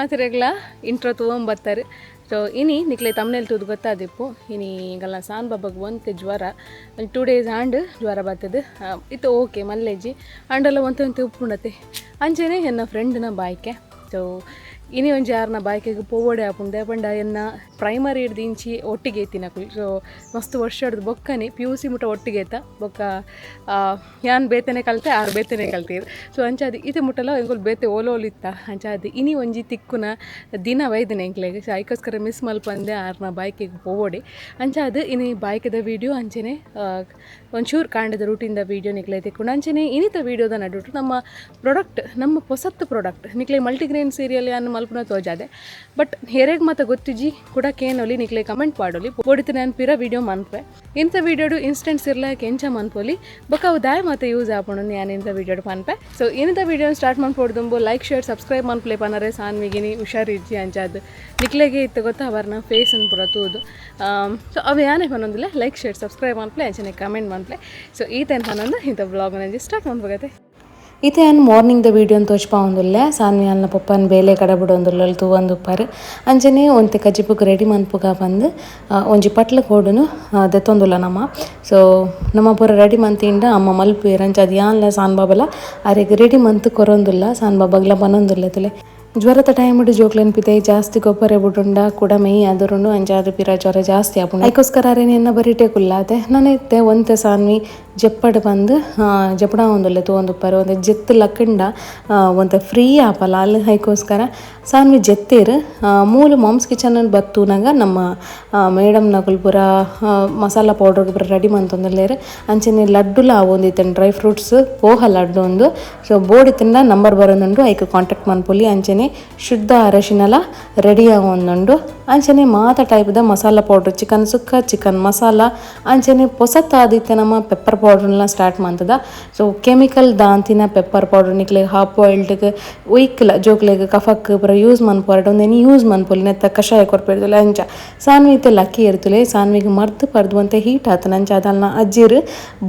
ಮಾತಿರೆಗ್ಲ intro ತೊಗೊಂಬತ್ತಾರೆ. So ಇನಿ ನಿಕ್ಲೆ ತಮ್ಮನೇಲಿ ತೂದು ಗೊತ್ತಾದಿಪ್ಪು ಇನಿ ಈಗಲ್ಲ ಸಾನ್ ಬಾಬಾಗೆ ಒಂತೆ ಜ್ವರ 2 days ಆಂಡ್ ಜ್ವರ ಬರ್ತದೆ ಇತ್ತು ಓಕೆ ಮಲ್ಲೆಜ್ಜಿ ಆಂಡೆಲ್ಲ ಒಂತೆ ಉಪ್ಪುಂಡತೆ ಅಂಚೆನೆ ಎನ್ನ ಫ್ರೆಂಡ್ನ ಬಾಯ್ಕೆ. ಸೊ ಇನಿ ಒಂಜಿ ಯಾರನ್ನ ಬಾಯ್ಕೆಗೆ ಪೋವಡೆ ಹಾಪುಂಡೆ ಪಂಡ ಎನ್ನ ಪ್ರೈಮರಿ ಹಿಡ್ದು ಇಂಚಿ ಒಟ್ಟಿಗೆ ಐತಿನಕುಲ್. ಸೊ ಮಸ್ತ್ ವರ್ಷ ಹಿಡ್ದು ಬೊಕ್ಕನೆ PUC ಮುಟ ಒಟ್ಟಿಗೆ ಐತ ಬೊಕ್ಕ ಯಾನ್ ಬೇತನೆ ಕಲಿತೆ ಆರು ಬೇತನೆ ಕಲ್ತೀರು. ಸೊ ಅಂಚಾದ ಇದು ಮುಟ್ಟಲ್ಲ ಎಂಗೊಲ್ ಬೇತೆ ಓಲೋಲಿತ್ತ ಅಂಚಾದ ಇನಿ ಒಂಜಿ ತಿಕ್ಕುನ ದಿನ ವೈದನೆ ಎಂಕ್ಲೆಗೆ. ಸೊ ಅದಕ್ಕೋಸ್ಕರ ಮಿಸ್ ಮಲ್ಪಂದೆ ಆರ್ನ ಬಾಯ್ಕೆಗೆ ಪೋವಡೆ ಅಂಚಾದ ಇನಿ ಬಾಯ್ಕೆದ ವೀಡಿಯೋ ಅಂಚೆನೆ ಒಂಚೂರು ಕಾಂಡದ ರೂಟಿಂದ ವೀಡಿಯೋ ನಿಕ್ಲೆ ತಿಕ್ಕೊಂಡು ಅಂಚೆನೆ ಇನಿತ ವೀಡಿಯೋದ ನಡುಟು ನಮ್ಮ ಪ್ರಾಡಕ್ಟ್ ನಮ್ಮ ಹೊಸತ್ತು ಪ್ರಾಡಕ್ಟ್ ನಿಕ್ಲೆ ಮಲ್ಟಿಗ್ರೇನ್ ಸೀರಿಯಲ್ ಯಾನು ಮಲ್ಪನ ತೋಜಾದೆ ಬಟ್ ಹೇರೆಗೆ ಮತ್ತೆ ಗೊತ್ತಿಜ್ಜಿ ಕೂಡ ಕೇನೊಲಿ ನಿಕ್ಲೆ ಕಮೆಂಟ್ ಪಾಡೋಲಿ ಪೋಡಿತ ನಾನು ಪಿರ ವೀಡಿಯೋ ಮನ್ಪೆ ಇಂಥ ವೀಡಿಯೋಡು ಇನ್ಸ್ಟೆಂಟ್ಸ್ ಇರಲ್ಲ ಕೆಂಚ ಮನ್ಪೋಲಿ ಬೊಕ್ಕ ಅವು ದಾಯ ಮತ್ತೆ ಯೂಸ್ ಆಪೋಣ ನಾನು ಇಂಥ ವೀಡಿಯೋಡು ಮನ್ಪೆ. ಸೊ ಇಂಥ ವೀಡಿಯೋ ಸ್ಟಾರ್ಟ್ ಮಾಡ್ಕೊಡ್ದುಂಬು ಲೈಕ್ ಶೇರ್ ಸಬ್ಸ್ಕ್ರೈಬ್ ಮನ್ಪ್ಲೆ ಪನರೆ ಸಾನ್ವಿಗಿನಿ ಹುಷಾರಿಜ್ಜಿ ಅಂಚಾದು ನಿಕ್ಲೆಗೆ ಇತ್ತು ಗೊತ್ತಾ ಅವರನ್ನ ಫೇಸ್ ಅನ್ನು ಪುರ ತೂದು. ಸೊ ಅವು ಯಾನೇ ಪನ್ನೊಂದಿಲ್ಲ ಲೈಕ್ ಶೇರ್ ಸಬ್ಸ್ಕ್ರೈಬ್ ಮನ್ಪ್ಲೆ ಅಂಚನೆ ಕಮೆಂಟ್ ಮನ್ಪ್ಲೆ. ಸೊ ಈ ತನ ಪನ್ನೊಂದು ಇಂಥ ಬ್ಲಾಗ್ ನಂಜಿ ಸ್ಟಾರ್ಟ್ ಮಾಡ್ಬೋಗತ್ತೆ. ಇತ್ತೆ ನಾನು ಮಾರ್ನಿಂಗ್ದ ವೀಡಿಯೋನ ತೋಚ್ಪಾ ಒಂದುಲ್ಲೆ ಸಾನ್ವಿ ಅನ್ನ ಪಪ್ಪನ ಬೇಲೆ ಕಡ ಬಿಡೊಂದುಲ್ಲ ತೂವೊಂದು ಉಪ್ಪಾರು ಅಂಚನೆ ಒಂತೆ ಕಜ್ಜಿಪುಗ್ ರೆಡಿ ಮನ್ಪುಗ ಬಂದು ಒಂಜಿ ಪಟ್ಲ ಕೋಡುನು ದೆತ್ತೊಂದುಲ್ಲ ನಮ್ಮ. ಸೊ ನಮ್ಮ ಪೂರ ರೆಡಿ ಮಂತಿಂಡ ಅಮ್ಮ ಮಲ್ಪುಯರು ಅಂಚ ಅದು ಯಾನ್ಲ ಸಾನ್ ಬಾಬಲ ಅರೆಗೆ ರೆಡಿ ಮಂತ್ ಕೊರೊಂದುಲ್ಲ ಸಾನ್ ಬಾಬಾಗ್ಲ ಬನ್ನೊಂದುಲ್ಲ ತುಲೆ ಜ್ವರದ ಟೈಮ್ ಹಿಡು ಜೋಕ್ಲೆನ್ ಪಿತೆ ಜಾಸ್ತಿ ಗೊಬ್ಬರ ಬಿಡುಂಡ ಕೂಡ ಮೈ ಅದರುಂಡು ಅಂಚಾದ ಪಿರ ಜ್ವರ ಜಾಸ್ತಿ ಆಪುಂಡು ಅದಕ್ಕೋಸ್ಕರ ಅರೇನು ಎನ್ನ ಬರೀಟೆ ಕುಲ್ಲಾತೆ ನಾನು ಇತ್ತೆ ಒಂತೆ ಸಾನ್ವಿ ಜಪ್ಪಡ್ ಬಂದು ಜಪ್ಪಡ ಒಂದುಲ್ಲೆ ತೂವೊಂದುಪ್ಪರು ಒಂದು ಜೆತ್ತು ಲಕ್ಕಂಡ ಒಂತೆ ಫ್ರೀ ಆಪಲ್ಲ ಅಲ್ಲಿ ಅದಕ್ಕೋಸ್ಕರ ಸಾನ್ವಿ ಜೆತ್ತೇರು ಮೂಲು ಮಾಮ್ಸ್ ಕಿಚನ್ ಬತ್ತೂನಾಗ ನಮ್ಮ ಮೇಡಮ್ನ ಕುಲ್ಪುರ ಮಸಾಲ ಪೌಡರ್ ಪುರ ರೆಡಿ ಮಂತೊಂದುಲ್ಲೇರು ಅಂಚನೆ ಲಡ್ಡುಲ ಒಂದಿತ್ತೇನು ಡ್ರೈ ಫ್ರೂಟ್ಸ್ ಪೋಹ ಲಡ್ಡು ಒಂದು. ಸೊ ಬೋಡಿತ್ತಿಂದ ನಂಬರ್ ಬರೋದುಂಡು ಐಕೆ ಕಾಂಟ್ಯಾಕ್ಟ್ ಮನ್ಪೊಲಿ ಅಂಚನೆ ಶುದ್ಧ ಅರಶಿನಲ ರೆಡಿ ಆಗೊಂದುಂಡು ಅಂಚನೆ ಮಾತ ಟೈಪ್ದ masala powder chicken sukka chicken masala ಅಂಚನೆ ಪೊಸತ್ತಾದಿತ್ತೆ ನಮ್ಮ ಪೆಪ್ಪರ್ ಪೌಡ್ರನ್ನ ಸ್ಟಾರ್ಟ್ ಮಾಡ್ತದ. ಸೊ ಕೆಮಿಕಲ್ ದಾಂತಿನ ಪೆಪ್ಪರ್ ಪೌಡ್ರ್ ನಿಕ್ಲೆಗೆ ಹಾಫ್ ಬಾಯ್ಲ್ಡ್ಗೆ ಒಯ್ಕಲ ಜೋಕ್ಲೆಗೆ ಕಫಕ್ಕೆ ಪುರ ಯೂಸ್ ಮನ್ಪೊರಡು ಒಂದೇನು ಯೂಸ್ ಮನ್ಪೊಲಿ ನೆತ್ತ ಕಷಾಯ ಕೊರ್ಪೆಡ್ದುಲ್ಲ ಅಂಚ ಸಾನ್ವಿ ಇತ್ತೆ ಲಕ್ಕಿ ಇರ್ತಲೆ ಸಾನ್ವಿಗೆ ಮರ್ದು ಪರ್ದು ಅಂತ ಹೀಟ್ ಆತನ ಅಂಚ ಅದನ್ನ ಅಜ್ಜಿರು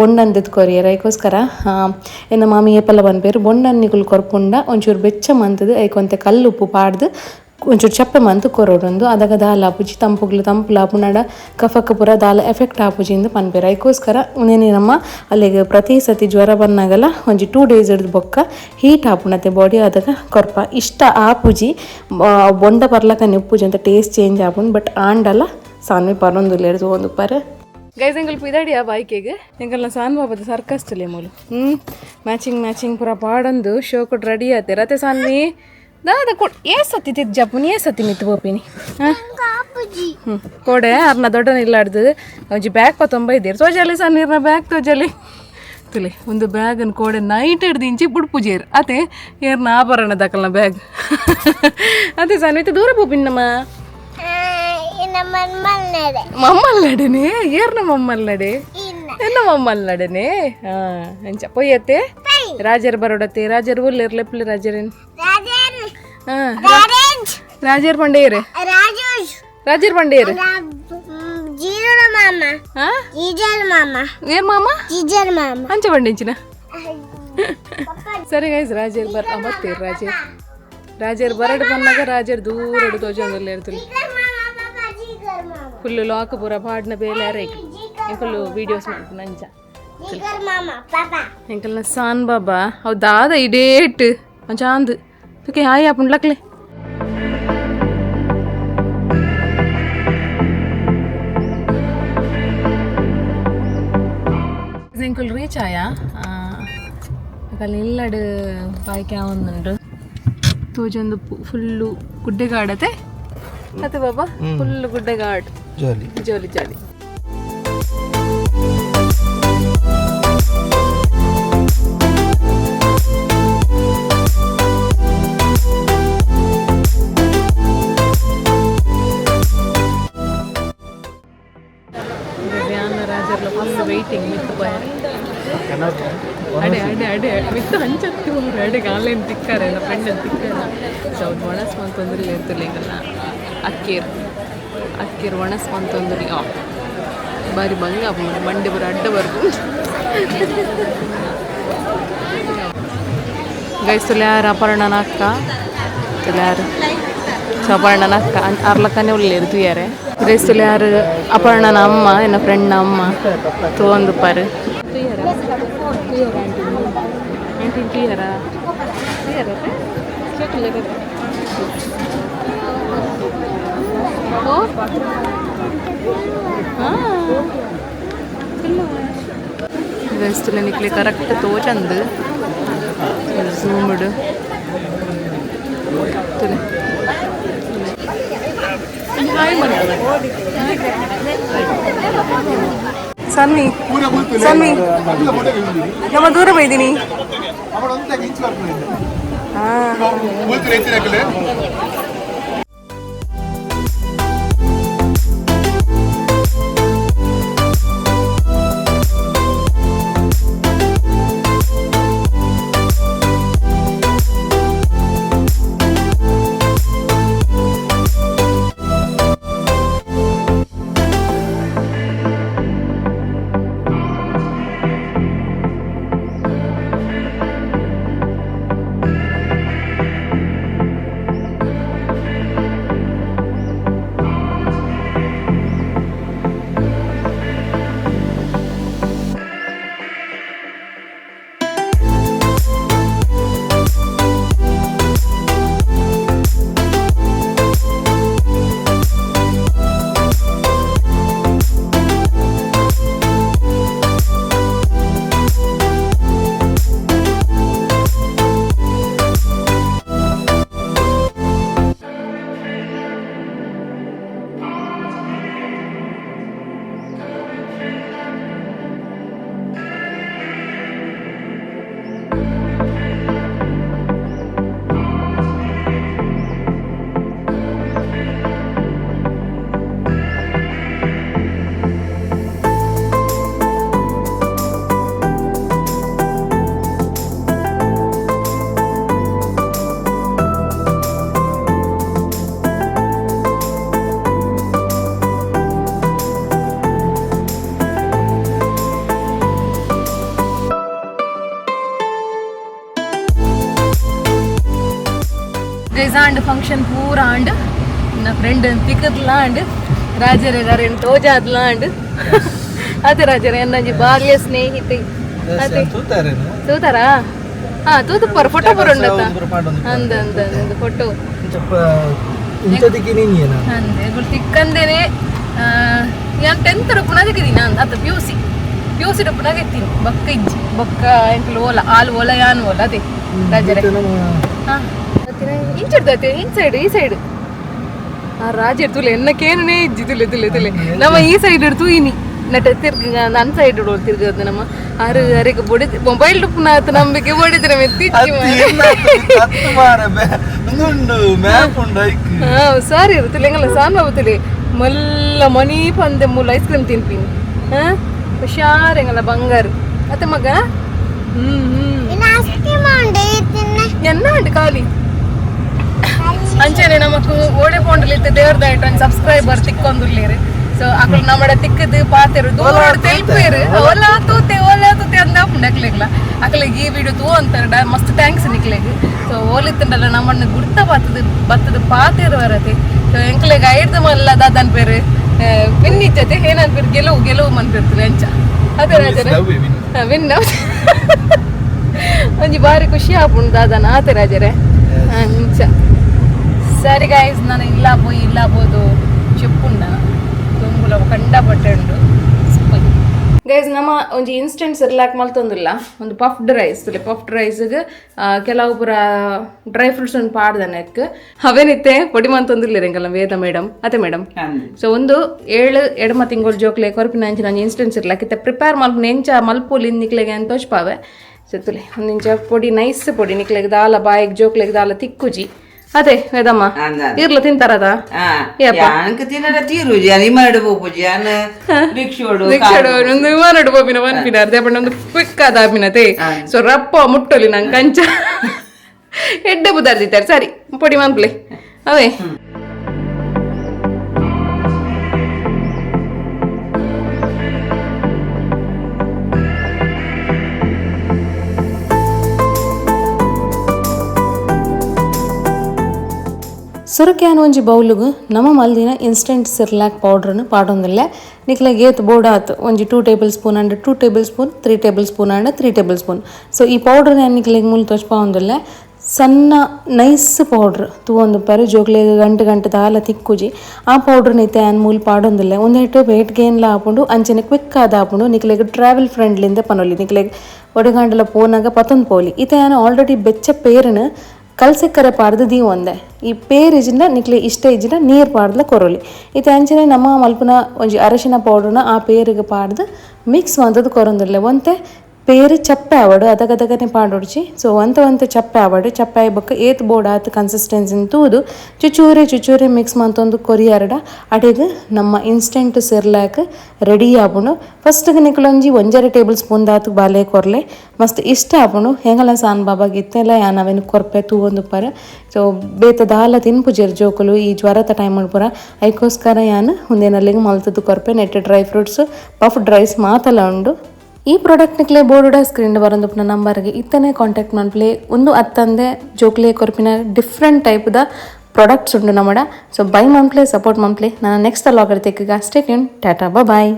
ಬೊಂಡನ್ ಕೊರಿಯರ್ ಅದಕ್ಕೋಸ್ಕರ ಎನ್ನ ಮಾಮಿ ಏಪಲ್ಲ ಬಂದ್ಪೇರು ಬೊಂಡನ್ ನಿಗುಲ್ ಕೊರ್ಪುಂಡ ಒಂಚೂರು ಬೆಚ್ಚ ಮಂತದು ಐಕೊಂತೆ ಕಲ್ಲುಪ್ಪು ಪಾಡ್ದು ಒಂಚೂರು ಚಪ್ಪೆ ಮಂತು ಕೊರೋಡೊಂದು ಅದಾಗ ದಾಲ್ ಆಪುಜಿ ತಂಪುಗ್ಲು ತಂಪುಲಾಪುನಾಡ ಕಫಕ್ಕೆ ಪುರ ದಾಲ್ ಎಫೆಕ್ಟ್ ಆಪುಜಿಂದ ಪನ್ಪೇರು ಅದಕ್ಕೋಸ್ಕರ ಉನೇನೆ ನಮ್ಮ ಅಲ್ಲಿಗೆ ಪ್ರತಿ ಸತಿ ಜ್ವರ ಬಂದಾಗಲ್ಲ ಒಂಜಿ 2 days ಹಿಡ್ದು ಬೊಕ್ಕ ಹೀಟ್ ಆಪುಣತೆ ಬಾಡಿ ಅದಾಗ ಕೊರ್ಪ ಇಷ್ಟ ಆಪುಜಿ ಬೊಂಡ ಪರ್ಲಕ ನಿಪ್ಪುಜಿ ಅಂತ ಟೇಸ್ಟ್ ಚೇಂಜ್ ಆಪುಂಡು ಬಟ್ ಆಂಡಲ್ಲ ಸಾನ್ವಿ ಪರೊಂದುಲ್ಲ ಹಿಡ್ದು ಒಂದು ಪರ ಗೈಸ್ ಎಂಗಲ್ ಪಿದಾಡಿಯಾ ಬಾಯ್ಕೆಗೆ ಎಂಗಲ್ನ ಸಾನ್ ಬಾಬದ ಸರ್ಕಸ್ ತುಲೆ ಮೂಲು ಮ್ಯಾಚಿಂಗ್ ಪೂರ ಪಾಡೊಂದು ಶೋ ಕೊಟ್ಟು ರೆಡಿ ಆತೆ ರತೆ ಸಾನ್ವಿ ದಾದ ಕೊಡ್ ಏಸತಿ ತಿಜ್ಜಪ್ಪು ಏಸತಿ ಮಿತ್ತು ಬೋಪಿನಿ ಕೊಡೆ ಅರ್ನ ದೊಡ್ಡನ ಇಲ್ಲಾಡ್ದು ಒಂಜಿ ಬ್ಯಾಗ್ ಪತ್ತೊಂಬೈದೇರು ತೋಜಲಿ ಸಣ್ಣೀರ್ನ ಬ್ಯಾಗ್ ತೋಜಲಿ ತುಲೆ ಒಂದು ಬ್ಯಾಗನ್ನು ಕೋಡೆ ನೈಟ್ ಹಿಡ್ದು ಇಂಚಿ ಬುಡ್ಪುಜೇರು ಅದೇ ಏರ್ನ ಆಭರಣ ದಾಕಲ್ನ ಬ್ಯಾಗ್ ಅದೇ ಸಣ್ಣ ದೂರ ಬೋಪಿನಿ ನಮ್ಮ ಮಮ್ಮಲ್ನಡೆನೆ ಏರ್ನ ಮಮ್ಮಲ್ನಡೆ ಎನ್ನ ಮಮ್ಮಲ್ನಡೆನೆ ಅಂಚ ಪೊಯ್ಯತ್ತೆ ರಾಜರ್ ಬರೋಡತ್ತೆ ರಾಜರ್ ಉರ್ಲೇರ್ ಲೆಪ್ಲೆ ರಾಜರೇನು ರಾಜರ್ ಪಂಡೇರು ರಾಜರ್ ಪಂಡೇರು ಏನ್ ಮಾಮ ಅಂಚ ಪಂಡಿಂಚಿನ ಸರಿ ಗೈಸ್ ರಾಜರ್ ಬರ್ತೇರು ರಾಜರ್ ಬರಡು ಬಂದಾಗ ರಾಜರ್ ದೂರ ತೋಜೊಂದಲ್ಲ ಇರ್ತದೆ ಫುಲ್ಲು ಲಾಕ್ ಪೂರ ಪಾಡ್ನ ಬೇಲೆ ಅರೇಕ್ ಎಂಕಲ್ಲು ವೀಡಿಯೋಸ್ ಮಾಡ್ತೀನಿ ಅಂಚ ಎಂಕಲ್ನ ಸಾನ್ ಬಾಬಾ ಅವು ದಾದ ಇಡೇಟ್ ಅಂಚಾಂದು ತುಕೆ ಹಾಯ್ ಆಪುಂಡ್ಲಕ್ಲೆ ಎಂಕಲ್ ರೀಚ್ ಆಯಾ ಇಲ್ಲಡು ಬಾಯ್ಕೆ ಆವೊಂದುಂಡು ತೋಜೊಂದು ಫುಲ್ಲು ಗುಡ್ಡೆಗಾಡತೆ ಅತ್ತೆ ಬಾಬಾ ಫುಲ್ ಗುಡ್ಡೆಗಾಡ್ ಜೋಲಿ ರಾಜರ್ಲ ಫುಲ್ ವೆಯ್ಟಿಂಗ್ ಮಿತ್ತು ಬಾಯ ಅಡೆ ಮಿತ್ತು ಹಂಚತ್ತಿ ಅಡೆಗೆ ಆನ್ಲೈನ್ ತಿಕ್ಕಾರೆ ಎಲ್ಲ ಫ್ರೆಂಡಲ್ಲಿ ತಿಕ್ಕಾರೆ. ಸೊ ಅವ್ರು ಒಣಸ್ ಅಂತಂದ್ರೆ ಇರ್ತಲ್ಲ ಈಗಲ್ಲ ಅಕ್ಕಿರು ಒಣಸ್ ಅಂತಂದ್ರೆ ಬಾರಿ ಭಂಗ ಮಂಡೆ ಬರೋ ಅಡ್ಡ ಬರ್ದು ಗೈಸ್ತುಲ್ಯಾರ ಅಪರ್ಣನ ಅಕ್ಕ ತುಲ್ಯಾರು ಸೊ ಅಪರ್ಣನ ಅಕ್ಕ ಅರ್ಲಕ್ಕನೇ ಉಳ್ಳೇರು ತುಯ್ಯಾರೆ ರೇಸ್ತುಲೆ ಯಾರು ಅಪರ್ಣನ ಅಮ್ಮ ಎನ್ನ ಫ್ರೆಂಡ್ನ ಅಮ್ಮ ತಗೊಂಡು ಪಾರು ಆಂಟಿ ತುಯ್ಯಾರ ರೇಸ್ತುಲೆ ನಿಕ್ಲಿ ಕರೆಕ್ಟ್ ತೋಚಂದು ಝೂಮ್ಡ್ ಸನ್ನಿ ಸನ್ನಿ ನಮ್ಮ ದೂರ ಬೈದೀನಿ ಆಂಡ್ ಫಂಕ್ಷನ್ ಪೂರ ಆಂಡ್ ನನ್ನ ಫ್ರೆಂಡ್ ತಿಕ್ಕದ್ಲ ಆಂಡ್ ರಾಜರೇ ಗಾರೇನು ತೋಜಾದ್ಲ ಆಂಡ್ ಅದೇ ರಾಜರೇ ಎನ್ನಂಜಿ ಬಾಲ್ಯ ಸ್ನೇಹಿತೆ ಅದೇ ತೂತಾರಾ ಹಾ ತೂತು ಪರ ಫೋಟೋ ಬರೋಂಡತ ಅಂದ ಅಂದ ಅಂದ ಫೋಟೋ ಅಂದೆ ಗುಲ್ ತಿಕ್ಕಂದೇನೆ ಯಾನ್ 10th ಪುನಃ ತೆಗಿದೀನಿ ನಾನು ಅದು ಪಿ ಯು ಸಿ ಪುನಃ ಎತ್ತೀನಿ ಬಕ್ಕ ಇಜ್ಜಿ ಬಕ್ಕ ಎಂಕಲು ಓಲ ಆಲ್ ಓಲ ಯಾನ್ ಓಲ ಅದೇ ರಾಜರೇ ಹಾ ಇಂಚಿಡ್ದೈತೆ ಈ ಸೈಡ್ ಆ ರಾಜ ತುಲೆ ಎನ್ನಕೇನೇ ಇಜ್ಜಿ ತುಲೆ ನಮ್ಮ ಈ ಸೈಡ್ ಇಡ್ತು ಇನಿ ನಟ ತಿರ್ಗ ನನ್ನ ಸೈಡ್ ಇಡೋದು ತಿರ್ಗದ ನಮ್ಮ ಅರೆಗೆ ಬೊಡಿದ್ ಮೊಬೈಲ್ ಪುನಃ ನಂಬಿಕೆ ಬಡಿದ್ರೆ ಸಾರಿ ಇರುತ್ತಿಲ್ಲ ಹೆಂಗಲ್ಲ ಸಾನ್ ಬಾಬುತ್ತಿಲ್ಲ ಮಲ್ಲ ಮನಿ ಪಂದೆ ಮೂಲ ಐಸ್ ಕ್ರೀಮ್ ತಿನ್ಪೀನಿ ಹಾ ಹುಷಾರ್ ಹೆಂಗಲ್ಲ ಬಂಗಾರ ಮತ್ತೆ ಮಗ ಎನ್ನ ಅಂಡ್ ಖಾಲಿ ಅಂಚನೆ ನಮಕ್ ಓಡೆ ಪೋಂಡಲಿತ್ತೆ ದೇವ್ರದಾಯ್ತು ಒಂದು ಸಬ್ಸ್ಕ್ರೈಬರ್ ತಿಕ್ಕೊಂದುಲ್ಲೇರು ಸೊ ಅಕಲ್ ನಮ್ಮಡ ತಿಕ್ಕದು ಪಾತೆರು ದೂರ ತೆಲ್ಪೇರು ಓಲಾ ತೂತೆ ಅಂದ ಪುಂಡಕ್ಲೆಗ್ಲ ಅಕಲಿಗೆ ಈ ವಿಡಿಯೋ ತೂ ಅಂತಾರ ಮಸ್ತ್ ಥ್ಯಾಂಕ್ಸ್ ನಿಕ್ಲೆಗ್ ಸೊ ಓಲಿತ್ತಂಡಲ್ಲ ನಮ್ಮನ್ನ ಗುರ್ತ ಬತ್ತದ ಪಾತೆರು ಬರತ್ತೆ ಸೊ ಎಂಕ್ಲೆಗ್ ಐಡ್ದು ಮಲ್ಲ ದಾದನ್ ಪೇರು ವಿನ್ನಿಜ್ಜತೆ ಏನನ್ ಪೇರು ಗೆಲುವು ಮನ್ಪಿರ್ತದೆ ಅಂಚ ಅದೇ ರಾಜರ ವಿನ್ ಒಂಜಿ ಬಾರಿ ಖುಷಿ ಆಪುಂಡು ದಾದನ ಆತೆ ರಾಜರೇ ಅಂಚ ಸರಿ ಗೈಸ್ ನಾನು ಇಲ್ಲ ಬೋದು చెప్పుండా ತುಂಬುಲ ಕಂಡಪಟ್ಟೆ ಉಂಡು ಗೈಸ್ ನಮ್ಮ ಒಂಜಿ ಇನ್ಸ್ಟೆಂಟ್ ಸಿರ್ಲಾಕ್ ಮಲ್ತೊಂದುಲ್ಲ ಒಂದು ಪಫ್ಡ್ ರೈಸ್ಗೆ ಕೆಲವು ಪೂರ ಡ್ರೈ ಫ್ರೂಟ್ಸ್ ಒಂದು ಪಾಡ್ದನೆಕ್ ಅವೇನಿತ್ತೆ ಪೊಡಿ ಮಂತೊಂದಿಲ್ಲ ರೆಂಗಲ್ಲ ವೇದ ಮೇಡಮ್ ಅತ್ತೆ ಮೇಡಮ್ ಸೊ ಒಂದು 7 ಎಡಮ ತಿಂಗಳು ಜೋಕ್ಲೆ ಕೊರಪಿನ ಅಂಚಿನ ಇನ್ಸ್ಟೆಂಟ್ ಸಿರ್ಲಾಕ್ ಇತ್ತೆ ಪ್ರಿಪೇರ್ ಮಲ್ಪು ಎಂಚ ಮಲ್ಪುಲಿ ನಿಕ್ಲೆಗೆ ಅಂತ ತೋಚ್ಪಾವೆ ಸತ್ತುಲೆ ಒಂದು ಇಂಚ ಪೊಡಿ ನೈಸ್ ಪೊಡಿ ನಿಕ್ಲೆಗೆ ದಾಲ ಬಾಯಿಗೆ ಜೋಕ್ಲೆಗೆ ದಾಲ ತಿಕ್ಕುಜಿ ಅದೇ ವೇದಮ್ಮ ಇರ್ಲ ತಿಂತಾರದ ವಿಮಾನಡು ಬೋಪಿನ ಒನ್ಪಿನ ಅರ್ಧ ಒಂದು ಕ್ವಿಕ್ ಆದಾಪಿನತೆ ಸೊ ರಪ್ಪ ಮುಟ್ಟಲಿ ನಂಗೆ ಕಂಚ ಎಡ್ಡೆ ಬುದಾರ್ದಿತ್ತಾರೆ ಸರಿ ಪೊಡಿ ಮನ್ಪ್ಲೆ ಅವೇ ಸುರಕ್ಯಾನ ಒಂಜಿ ಬೌಲುಗು ನಮ್ಮ ಮಲ್ದಿನ ಇನ್ಸ್ಟೆಂಟ್ ಸಿರ್ಲಾಕ್ ಪೌಡ್ರನ್ನು ಪಾಡೊಂದಿಲ್ಲ ನಿಕ್ಲೆಗ್ ಏತ್ ಬೋಡ ಆತು ಒಂಜಿ 2 table spoon and 2 table spoon 3 table spoon and 3 table spoon so ಈ ಪೌಡ್ರ್ ನಾನು ನಿಕ್ಲೆಗ್ ಮೂಲ ತೋಚ್ಪಾವೊಂದಿಲ್ಲ ಸಣ್ಣ ನೈಸ್ ಪೌಡ್ರ್ ತೂವೊಂದು ಪರು ಜೋಕ್ಲೆಗ್ ಗಂಟೆ ದಾಲ ತಿಕ್ಕುಜಿ ಆ ಪೌಡ್ರ್ ಇತ್ತೆ ಆನ್ ಮೂಲ ಪಾಡೊಂದಿಲ್ಲ ಒಂದೇಟು ವೇಟ್ ಗೇನ್ಲ ಆಪುಂಡು ಅಂಚನೆ ಕ್ವಿಕ್ ಆದ ಆಪುಂಡು ನಿಕ್ಲೆಗ್ ಟ್ರಾವೆಲ್ ಫ್ರೆಂಡ್ಲಿಂದ ಪನೊಲಿ ನಿಕ್ಲೆಗ್ ಒಡಗಾಂಡಲ ಪೋನಾಗ ಪತೊಂದು ಪೋಲಿ ಇತ್ತೆ ಆನ್ ಆಲ್ರೆಡಿ ಬೆಚ್ಚ ಪೇರನು ಕಲ್ಸೆಕ್ಕರೆ ಪಾಡ್ದು ದೀ ಒಂದೆ ಈ ಪೇರ್ ಇಜಿಂದ ನಿಕ್ಲೆ ಇಷ್ಟ ಇಜಿಂದ ನೀರು ಪಾಡ್ಲ ಕೊರೊಲಿ ಇದು ಅಂಚನೆ ನಮ್ಮ ಮಲ್ಪುನ ಒಂಜಿ ಅರಶಿನ ಪೌಡ್ರನ್ನ ಆ ಪೇರಿಗೆ ಪಾಡ್ದು ಮಿಕ್ಸ್ ಮಂತದ್ದು ಕೊರೊಂದಿಲ್ಲ ಒಂತೆ ಪೇರು ಚಪ್ಪೆ ಆವಡು ಅದಗದಗನೆ ಪಾಡೊಡ್ಚಿ ಸೊ ಒಂತೆ ಚಪ್ಪೆ ಆವಡು ಚಪ್ಪೆ ಆಯ್ಬಕ್ಕ ಏತ್ ಬೋರ್ಡ್ ಆತು ಕನ್ಸಿಸ್ಟೆನ್ಸಿನ ತೂದು ಚುಚೂರೆ ಮಿಕ್ಸ್ ಮಂತೊಂದು ಕೊರಿಯರ್ಡ ಅಡೆಗೆ ನಮ್ಮ ಇನ್ಸ್ಟೆಂಟ್ ಸಿರ್ಲಾಕ್ ರೆಡಿ ಆಪುಂಡು ಫಸ್ಟ್ಗೆ ನಿಕ್ಲೊಂಜಿ 1 ಟೇಬಲ್ ಸ್ಪೂನ್ ದಾತು ಬಾಲೆ ಕೊರ್ಲೆ ಮಸ್ತ್ ಇಷ್ಟ ಆಪುಂಡು ಹೆಂಗಲ ಸಾನ್ ಬಾಬಾಗ ಇತ್ತೆಲ್ಲ ಯಾನವೇನು ಕೊರ್ಪೆ ತೂವೊಂದು ಪರ ಸೊ ಬೇತ ದಾಲ ತಿನ್ಪುಜೆರ್ ಜೋಕುಲು ಈ ಜ್ವರದ ಟೈಮ್ ಪುರ ಅದಕ್ಕೋಸ್ಕರ ಯಾನು ಒಂದೇನಲ್ಲಿಗೆ ಮಲ್ತದ್ದು ಕೊರ್ಪೆ net dry fruits puffed rice ಮಾತಲ್ಲ ಉಂಡು ಈ ಪ್ರಾಡಕ್ಟ್ ನಿಕ್ಲೆ ಬೋರ್ಡುಡ ಸ್ಕ್ರೀನ್ ಬರೋದಪ್ಪನ ನಂಬರ್ಗೆ ಇತ್ತನೇ ಕಾಂಟ್ಯಾಕ್ಟ್ ಮಾಡ್ಪ್ಲೆ ಒಂದು ಅತ್ತಂದೆ ಜೋಕ್ಲೆ ಕೊರ್ಪಿನ ಡಿಫ್ರೆಂಟ್ ಟೈಪ್ದ ಪ್ರಾಡಕ್ಟ್ಸ್ ಉಂಟು ನಮ್ಮಡ ಸೊ ಬೈ ಮಂಪ್ಲೆ ಸಪೋರ್ಟ್ ಮಂಪ್ಲೆ ನಾನು ನೆಕ್ಸ್ಟ್ ಲಾಗರ್ ತೆಕ್ಕಿಗ ಸ್ಟೇ ಟ್ಯೂನ್ ಟಾಟಾ ಬಾಯ್